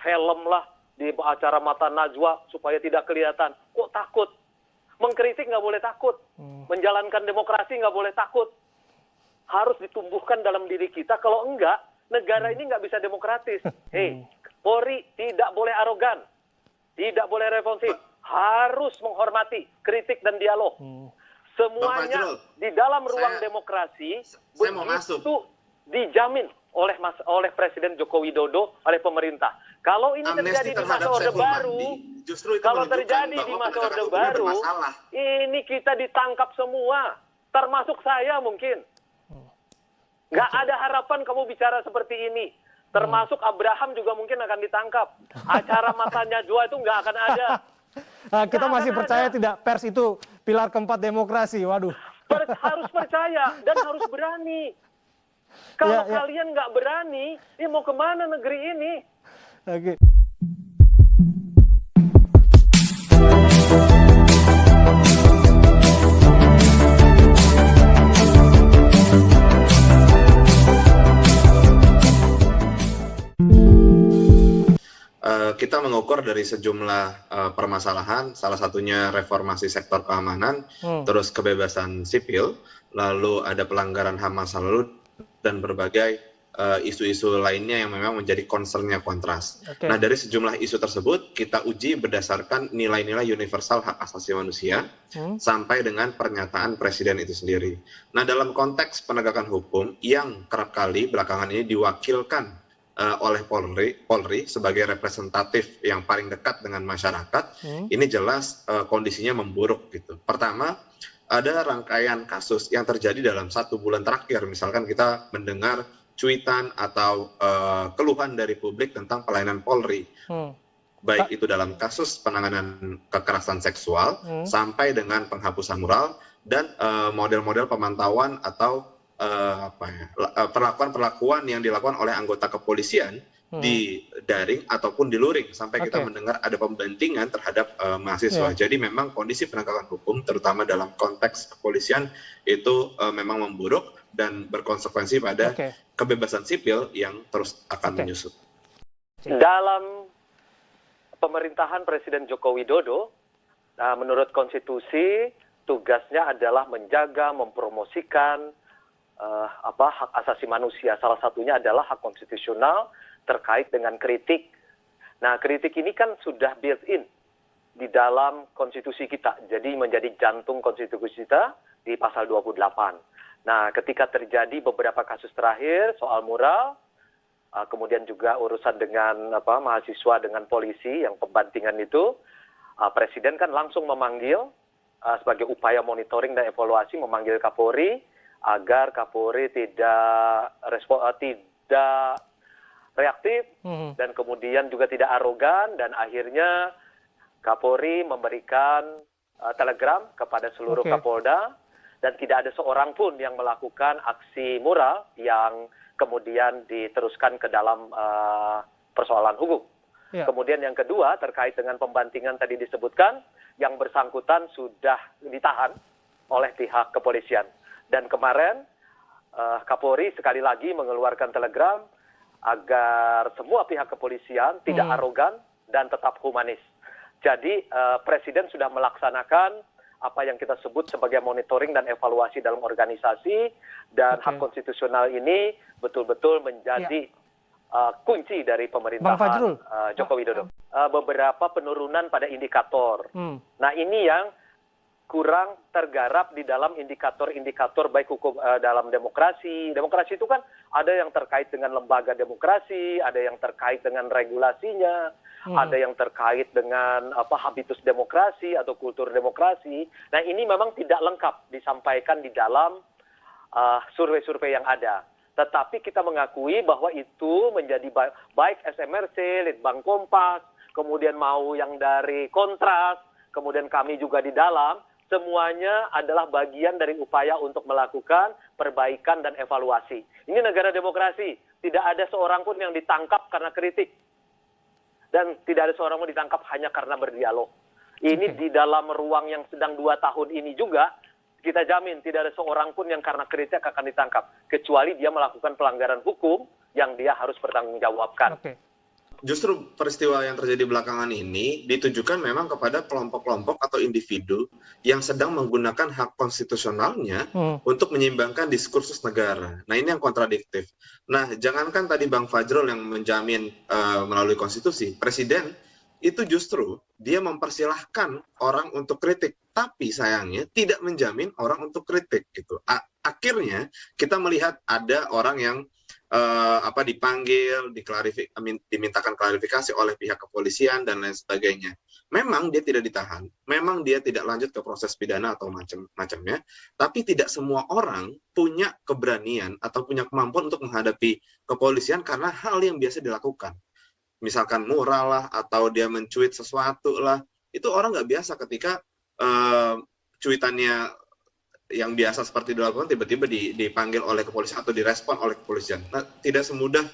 helm lah di acara Mata Najwa supaya tidak kelihatan. Kok takut? Mengkritik nggak boleh takut. Menjalankan demokrasi nggak boleh takut. Harus ditumbuhkan dalam diri kita. Kalau enggak, negara ini nggak bisa demokratis. Polri tidak boleh arogan. Tidak boleh responsif. Harus menghormati kritik dan dialog. Semuanya di dalam ruang demokrasi begitu dijamin oleh Presiden Joko Widodo, oleh pemerintah. Kalau ini terjadi di masa Orde Baru, kalau terjadi di masa Orde Baru, ini kita ditangkap semua, termasuk saya mungkin. Nggak ada harapan kamu bicara seperti ini. Termasuk Abraham juga mungkin akan ditangkap. Acara Mata Najwa itu nggak akan ada. Kita masih percaya tidak pers itu pilar keempat demokrasi, waduh. Harus percaya dan harus berani. Kalau kalian nggak berani, ya mau kemana negeri ini? Oke. Kita mengukur dari sejumlah permasalahan, salah satunya reformasi sektor keamanan, terus kebebasan sipil, lalu ada pelanggaran HAM masa lalu, dan berbagai isu-isu lainnya yang memang menjadi concern-nya Kontras. Nah, dari sejumlah isu tersebut, kita uji berdasarkan nilai-nilai universal hak asasi manusia, sampai dengan pernyataan Presiden itu sendiri. Nah, dalam konteks penegakan hukum, yang kerap kali belakangan ini diwakilkan oleh Polri sebagai representatif yang paling dekat dengan masyarakat, ini jelas kondisinya memburuk gitu. Pertama, ada rangkaian kasus yang terjadi dalam 1 bulan terakhir. Misalkan kita mendengar cuitan atau keluhan dari publik tentang pelayanan Polri, baik itu dalam kasus penanganan kekerasan seksual sampai dengan penghapusan mural dan model-model pemantauan atau perlakuan yang dilakukan oleh anggota kepolisian di daring ataupun di luring, sampai kita mendengar ada pembantingan terhadap mahasiswa. Jadi memang kondisi penegakan hukum terutama dalam konteks kepolisian itu memang memburuk dan berkonsekuensi pada kebebasan sipil yang terus akan menyusut. Dalam pemerintahan Presiden Joko Widodo, menurut konstitusi tugasnya adalah menjaga, mempromosikan hak asasi manusia. Salah satunya adalah hak konstitusional terkait dengan kritik. Nah, kritik ini kan sudah built-in di dalam konstitusi kita. Jadi menjadi jantung konstitusi kita di pasal 28. Nah, ketika terjadi beberapa kasus terakhir soal mural, kemudian juga urusan dengan mahasiswa dengan polisi yang pembantingan itu, Presiden kan langsung memanggil sebagai upaya monitoring dan evaluasi, memanggil Kapolri agar Kapolri tidak reaktif dan kemudian juga tidak arogan, dan akhirnya Kapolri memberikan telegram kepada seluruh Kapolda dan tidak ada seorang pun yang melakukan aksi mural yang kemudian diteruskan ke dalam persoalan hukum. Kemudian yang kedua terkait dengan pembantingan tadi disebutkan, yang bersangkutan sudah ditahan oleh pihak kepolisian. Dan kemarin Kapolri sekali lagi mengeluarkan telegram agar semua pihak kepolisian tidak arogan dan tetap humanis. Jadi Presiden sudah melaksanakan apa yang kita sebut sebagai monitoring dan evaluasi dalam organisasi, dan hak konstitusional ini betul-betul menjadi kunci dari pemerintahan Joko Widodo. Beberapa penurunan pada indikator. Nah, ini yang kurang tergarap di dalam indikator-indikator baik hukum dalam demokrasi. Demokrasi itu kan ada yang terkait dengan lembaga demokrasi, ada yang terkait dengan regulasinya, ada yang terkait dengan habitus demokrasi atau kultur demokrasi. Nah, ini memang tidak lengkap disampaikan di dalam survei-survei yang ada. Tetapi kita mengakui bahwa itu menjadi baik SMRC, Litbang Kompas, kemudian mau yang dari Kontras, kemudian kami juga di dalam, semuanya adalah bagian dari upaya untuk melakukan perbaikan dan evaluasi. Ini negara demokrasi, tidak ada seorang pun yang ditangkap karena kritik. Dan tidak ada seorang pun ditangkap hanya karena berdialog. Ini di dalam ruang yang sedang 2 tahun ini juga, kita jamin tidak ada seorang pun yang karena kritik akan ditangkap. Kecuali dia melakukan pelanggaran hukum yang dia harus bertanggungjawabkan. justru peristiwa yang terjadi belakangan ini ditujukan memang kepada kelompok-kelompok atau individu yang sedang menggunakan hak konstitusionalnya untuk menyeimbangkan diskursus negara. Nah, ini yang kontradiktif. Nah, jangankan tadi Bang Fajrul yang menjamin melalui konstitusi, Presiden itu justru dia mempersilahkan orang untuk kritik, tapi sayangnya tidak menjamin orang untuk kritik gitu. Akhirnya kita melihat ada orang yang dipanggil, dimintakan klarifikasi oleh pihak kepolisian dan lain sebagainya. Memang dia tidak ditahan, memang dia tidak lanjut ke proses pidana atau macam-macamnya, tapi tidak semua orang punya keberanian atau punya kemampuan untuk menghadapi kepolisian karena hal yang biasa dilakukan. Misalkan mural lah, atau dia mencuit sesuatu lah, itu orang nggak biasa ketika cuitannya yang biasa seperti dilakukan tiba-tiba dipanggil oleh kepolisian atau direspon oleh kepolisian. Nah, tidak semudah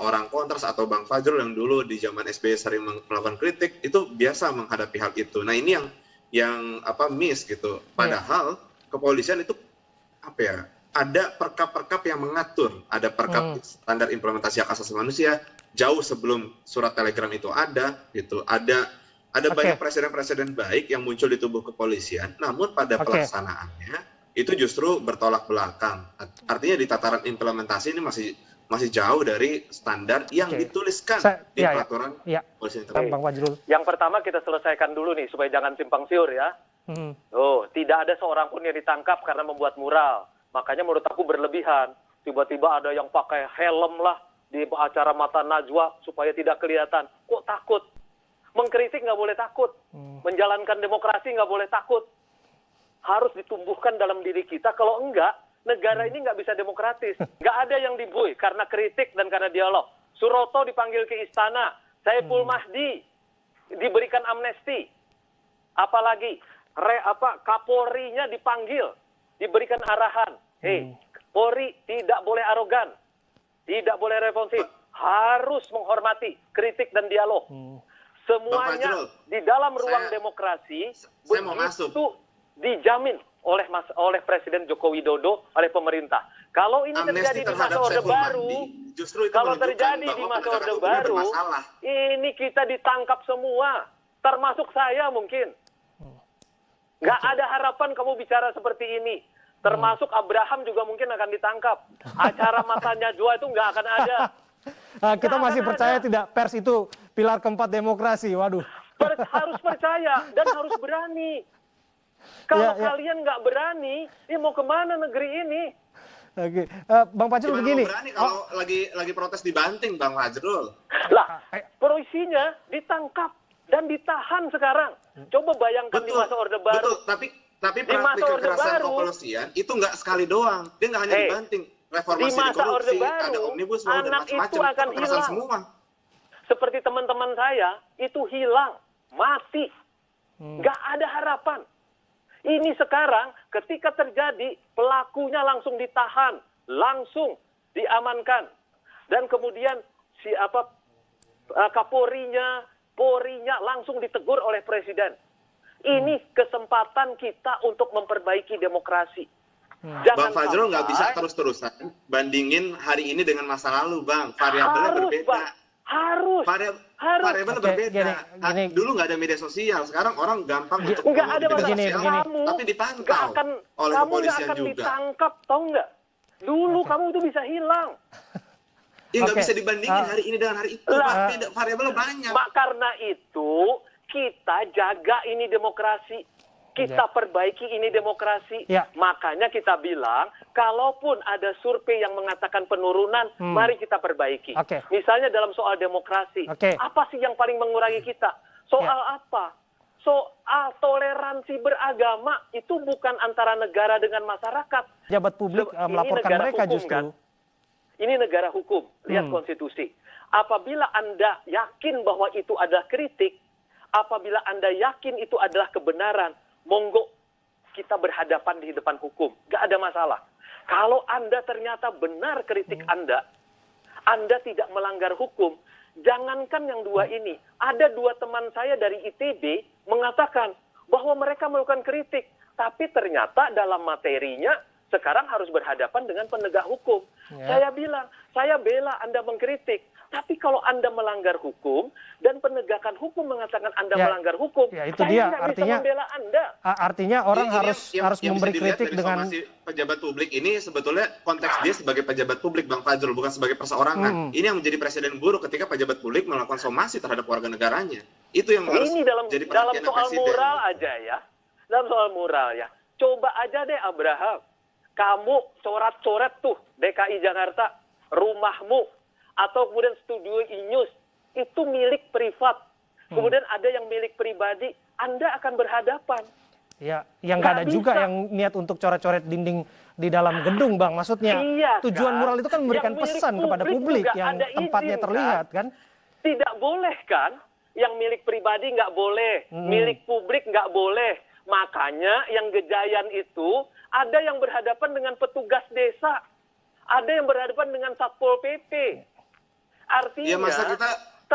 orang kontras atau Bang Fajrul yang dulu di zaman SBY sering melakukan kritik itu biasa menghadapi hal itu. Nah, ini yang miss gitu. Padahal kepolisian itu ada perkap-perkap yang mengatur, ada perkap standar implementasi hak asasi manusia jauh sebelum surat telegram itu ada gitu. Ada banyak presiden-presiden baik yang muncul di tubuh kepolisian, namun pada pelaksanaannya itu justru bertolak belakang. Artinya di tataran implementasi ini masih jauh dari standar yang dituliskan di peraturan kepolisian. Bang Fajrul. Yang pertama kita selesaikan dulu nih supaya jangan simpang siur ya. Tidak ada seorang pun yang ditangkap karena membuat mural. Makanya menurut aku berlebihan. Tiba-tiba ada yang pakai helm lah di acara Mata Najwa supaya tidak kelihatan. Kok takut? Mengkritik nggak boleh takut, menjalankan demokrasi nggak boleh takut. Harus ditumbuhkan dalam diri kita, kalau enggak, negara ini nggak bisa demokratis. Nggak ada yang dibui karena kritik dan karena dialog. Suroto dipanggil ke istana, Saiful Mahdi diberikan amnesti. Apalagi, Kapolrinya dipanggil, diberikan arahan. Polri tidak boleh arogan, tidak boleh responsif, harus menghormati kritik dan dialog. Semuanya di dalam ruang demokrasi itu dijamin oleh Presiden Joko Widodo, oleh pemerintah. Kalau ini terjadi di masa Orde Baru, ini kita ditangkap semua, termasuk saya mungkin. Nggak ada harapan kamu bicara seperti ini. Termasuk Abraham juga mungkin akan ditangkap. Acara Mata Najwa itu nggak akan ada. Kita masih percaya tidak pers itu pilar keempat demokrasi. Waduh. Harus percaya dan harus berani. Kalau kalian nggak berani, ini mau kemana negeri ini? Oke, Bang Fajrul begini. Berani kalau lagi protes dibanting, Bang Fajrul. Lah, polisinya ditangkap dan ditahan sekarang. Coba bayangkan di masa Orde Baru. Betul, tapi praktik kekerasan kepolisian itu nggak sekali doang. Dia nggak hanya dibanting. Reformasi di korupsi, ada omnibus law, dan macam-macam. Itu akan hilang. Semua. Seperti teman-teman saya, itu hilang, mati. Nggak ada harapan. Ini sekarang ketika terjadi, pelakunya langsung ditahan, langsung diamankan. Dan kemudian Kapolrinya, Polrinya langsung ditegur oleh Presiden. Ini kesempatan kita untuk memperbaiki demokrasi. Bang Fajrul nggak bisa terus-terusan bandingin hari ini dengan masa lalu, Bang. Variabelnya berbeda. Bang. Harus. Variabelnya berbeda. Dulu nggak ada media sosial, sekarang orang gampang untuk nggak ada media sosial, tapi dipantau oleh kepolisian juga. Kamu nggak akan ditangkap, tahu nggak? Dulu kamu itu bisa hilang. Ya nggak bisa dibandingin hari ini dengan hari itu. Beda, variabelnya banyak. Karena itu kita jaga ini demokrasi. Kita perbaiki ini demokrasi. Makanya kita bilang, kalaupun ada survei yang mengatakan penurunan, mari kita perbaiki. Misalnya dalam soal demokrasi, apa sih yang paling mengurangi kita? Soal apa? Soal toleransi beragama, itu bukan antara negara dengan masyarakat. Jabat publik melaporkan mereka hukum, justru. Kan? Ini negara hukum, lihat konstitusi. Apabila Anda yakin bahwa itu adalah kritik, apabila Anda yakin itu adalah kebenaran, monggo kita berhadapan di depan hukum. Gak ada masalah. Kalau Anda ternyata benar kritik Anda tidak melanggar hukum, jangankan yang dua ini. Ada dua teman saya dari ITB mengatakan bahwa mereka melakukan kritik, tapi ternyata dalam materinya sekarang harus berhadapan dengan penegak hukum. Saya bilang, saya bela Anda mengkritik. Tapi kalau Anda melanggar hukum dan penegakan hukum mengatakan Anda melanggar hukum, itu saya dia. nggak bisa membela Anda. Artinya orang harus memberi kritik dengan pejabat publik ini sebetulnya konteks dia sebagai pejabat publik, Bang Fajrul, bukan sebagai perseorangan. Ini yang menjadi presiden buruk ketika pejabat publik melakukan somasi terhadap warga negaranya. Itu yang harus jadi perhatian dalam soal presiden. moral aja ya. Dalam soal moral ya. Coba aja deh Abraham, kamu coret-coret tuh DKI Jakarta, rumahmu, atau kemudian studio Inews, itu milik privat. Kemudian ada yang milik pribadi, Anda akan berhadapan. Ya, yang nggak ada juga yang niat untuk coret-coret dinding di dalam gedung, Bang. Maksudnya tujuan moral itu kan memberikan pesan kepada publik yang tempatnya terlihat, kan? Tidak boleh kan? Yang milik pribadi nggak boleh, milik publik nggak boleh. Makanya yang Gejayan itu ada yang berhadapan dengan petugas desa, ada yang berhadapan dengan Satpol PP. Artinya, ya masa kita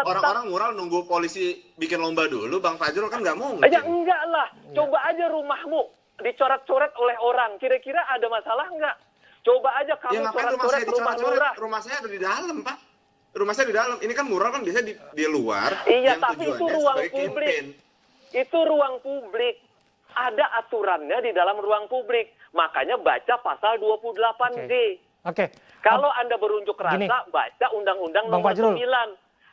orang-orang mural nunggu polisi bikin lomba dulu, Bang Fajrul, kan nggak mungkin. Ya enggak lah, coba aja rumahmu dicoret-coret oleh orang, kira-kira ada masalah nggak? Coba aja kamu coret-coret rumah murah. Rumah saya ada di dalam, Pak. Rumah saya di dalam. Ini kan mural kan biasanya di luar. Iya, tapi itu ruang publik. Itu ruang publik. Ada aturannya di dalam ruang publik. Makanya baca pasal 28D. Oke. Kalau Anda berunjuk rasa, baca Undang-Undang Nomor 9.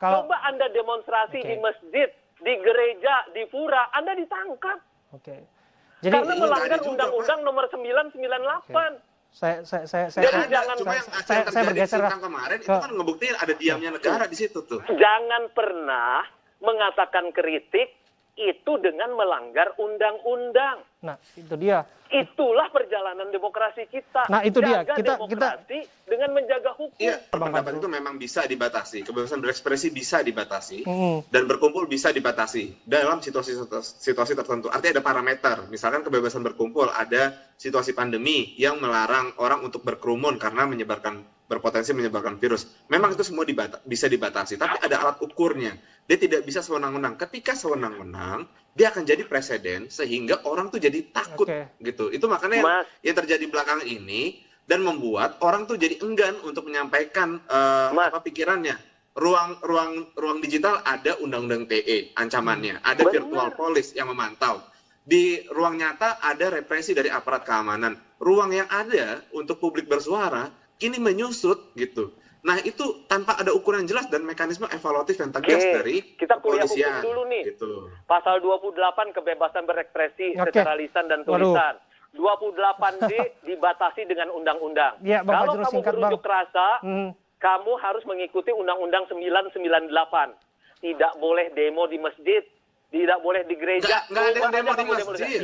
Coba Anda demonstrasi di masjid, di gereja, di pura, Anda ditangkap. Jadi, karena melanggar Undang-Undang Nomor 998. Saya bergeser kemarin itu kan ngebuktiin ada diamnya negara di situ tuh. Jangan pernah mengatakan kritik itu dengan melanggar undang-undang. Nah, itu dia. Itulah perjalanan demokrasi kita. Nah, itu dia. Kita dengan menjaga hukum. Iya, pendapat itu memang bisa dibatasi. Kebebasan berekspresi bisa dibatasi. Dan berkumpul bisa dibatasi dalam situasi tertentu. Artinya ada parameter. Misalkan kebebasan berkumpul, ada situasi pandemi yang melarang orang untuk berkerumun karena berpotensi menyebarkan virus. Memang itu semua bisa dibatasi. Tapi ada alat ukurnya. Dia tidak bisa sewenang-wenang. Ketika sewenang-wenang, dia akan jadi presiden sehingga orang tuh jadi takut gitu. Itu makanya yang terjadi belakangan ini dan membuat orang tuh jadi enggan untuk menyampaikan pikirannya. Ruang digital ada undang-undang TE ancamannya, ada virtual police yang memantau. Di ruang nyata ada represi dari aparat keamanan. Ruang yang ada untuk publik bersuara kini menyusut gitu. Nah, itu tanpa ada ukuran jelas dan mekanisme evaluatif yang tegas dari kita kuliah hukum kepolisian. Dulu nih. Gitu. Pasal 28 kebebasan berekspresi secara lisan dan tulisan. 28D dibatasi dengan undang-undang. Kalau kamu berunjuk rasa, kamu harus mengikuti Undang-Undang 998. Tidak boleh demo di masjid, tidak boleh di gereja. Nggak ada yang demo di masjid.